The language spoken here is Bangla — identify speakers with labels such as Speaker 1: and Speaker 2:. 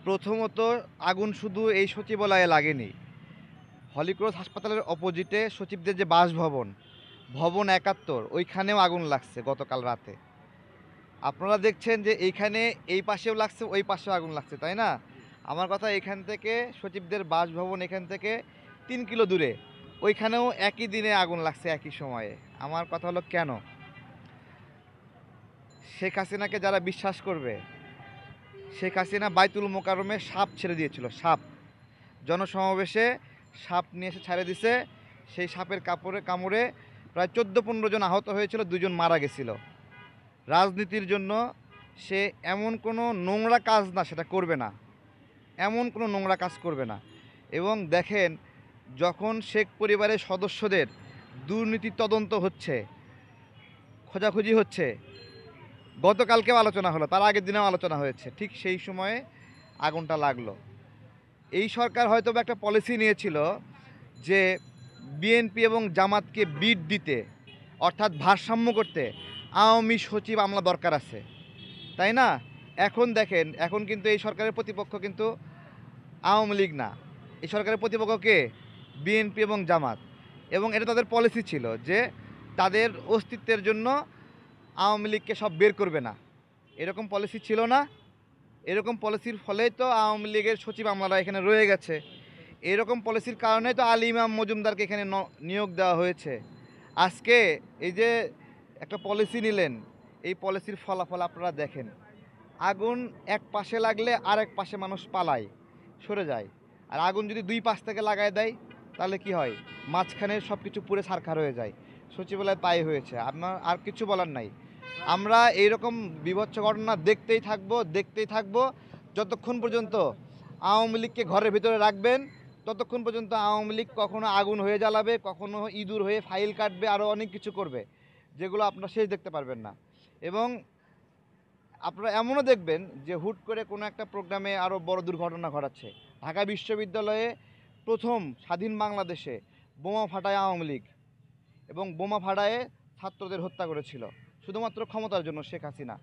Speaker 1: প্রথমত আগুন শুধু এই সচিবালয়ে লাগেনি। হলিক্রস হাসপাতালের অপোজিটে সচিবদের যে বাসভবন, ভবন ৭১ ওইখানেও আগুন লাগছে গতকাল রাতে। আপনারা দেখছেন যে এইখানে এই পাশেও লাগছে, ওই পাশেও আগুন লাগছে, তাই না? আমার কথা এখান থেকে সচিবদের বাসভবন এখান থেকে ৩ কিলো দূরে। ওইখানেও একই দিনে আগুন লাগছে একই সময়ে। আমার কথা হলো কেন? শেখ হাসিনাকে যারা বিশ্বাস করবে, শেখ হাসিনা বাইতুল মোকাররমে সাপ ছেড়ে দিয়েছিল, সাপ। জনসমাবেশে সাপ নিয়ে এসে ছাড়ে দিছে। সেই সাপের কামড়ে প্রায় ১৪-১৫ জন আহত হয়েছিল, ২ জন মারা গেছিল। রাজনীতির জন্য সে এমন কোনো নোংরা কাজ না সেটা করবে না, এমন কোনো নোংরা কাজ করবে না। এবং দেখেন, যখন শেখ পরিবারের সদস্যদের দুর্নীতি তদন্ত হচ্ছে, খোঁজাখুঁজি হচ্ছে, গতকালকেও আলোচনা হলো, তার আগের দিনেও আলোচনা হয়েছে, ঠিক সেই সময়ে আগুনটা লাগলো। এই সরকার হয়তো বা একটা পলিসি নিয়েছিল যে বিএনপি এবং জামাতকে বিট দিতে, অর্থাৎ ভারসাম্য করতে আওয়ামী সচিব আমলা দরকার আছে, তাই না? এখন দেখেন, এখন কিন্তু এই সরকারের প্রতিপক্ষ কিন্তু আওয়ামী লীগ না, এই সরকারের প্রতিপক্ষ কে? বিএনপি এবং জামাত। এবং এটা তাদের পলিসি ছিল যে তাদের অস্তিত্বের জন্য আওয়ামী লীগকে সব বের করবে না, এরকম পলিসি ছিল না? এরকম পলিসির ফলেই তো আওয়ামী লীগের সচিব আমলারা এখানে রয়ে গেছে। এরকম পলিসির কারণেই তো আলী ইমাম মজুমদারকে এখানে নিয়োগ দেওয়া হয়েছে। আজকে এই যে একটা পলিসি নিলেন, এই পলিসির ফলাফল আপনারা দেখেন। আগুন এক পাশে লাগলে আরেক পাশে মানুষ পালায়, সরে যায়। আর আগুন যদি দুই পাশ থেকে লাগায় দেয় তাহলে কি হয়? মাঝখানে সব কিছু পুড়ে ছারখার হয়ে যায়। সচিবালয় তাই হয়েছে, আপনার আর কিছু বলার নাই। আমরা এইরকম বীভৎস ঘটনা দেখতেই থাকবো যতক্ষণ পর্যন্ত আওয়ামী লীগকে ঘরের ভিতরে রাখবেন, ততক্ষণ পর্যন্ত আওয়ামী লীগ কখনো আগুন হয়ে জ্বালাবে, কখনো ইঁদুর হয়ে ফাইল কাটবে, আরও অনেক কিছু করবে, যেগুলো আপনারা শেষ দেখতে পারবেন না। এবং আপনারা এমনও দেখবেন যে হুট করে কোনো একটা প্রোগ্রামে আরও বড় দুর্ঘটনা ঘটাচ্ছে। ঢাকা বিশ্ববিদ্যালয়ে প্রথম স্বাধীন বাংলাদেশে বোমা ফাটায় আওয়ামী লীগ, এবং বোমা ফাটায়ে ছাত্রদের হত্যা করেছিল শুধুমাত্র ক্ষমতার জন্য শেখ হাসিনা।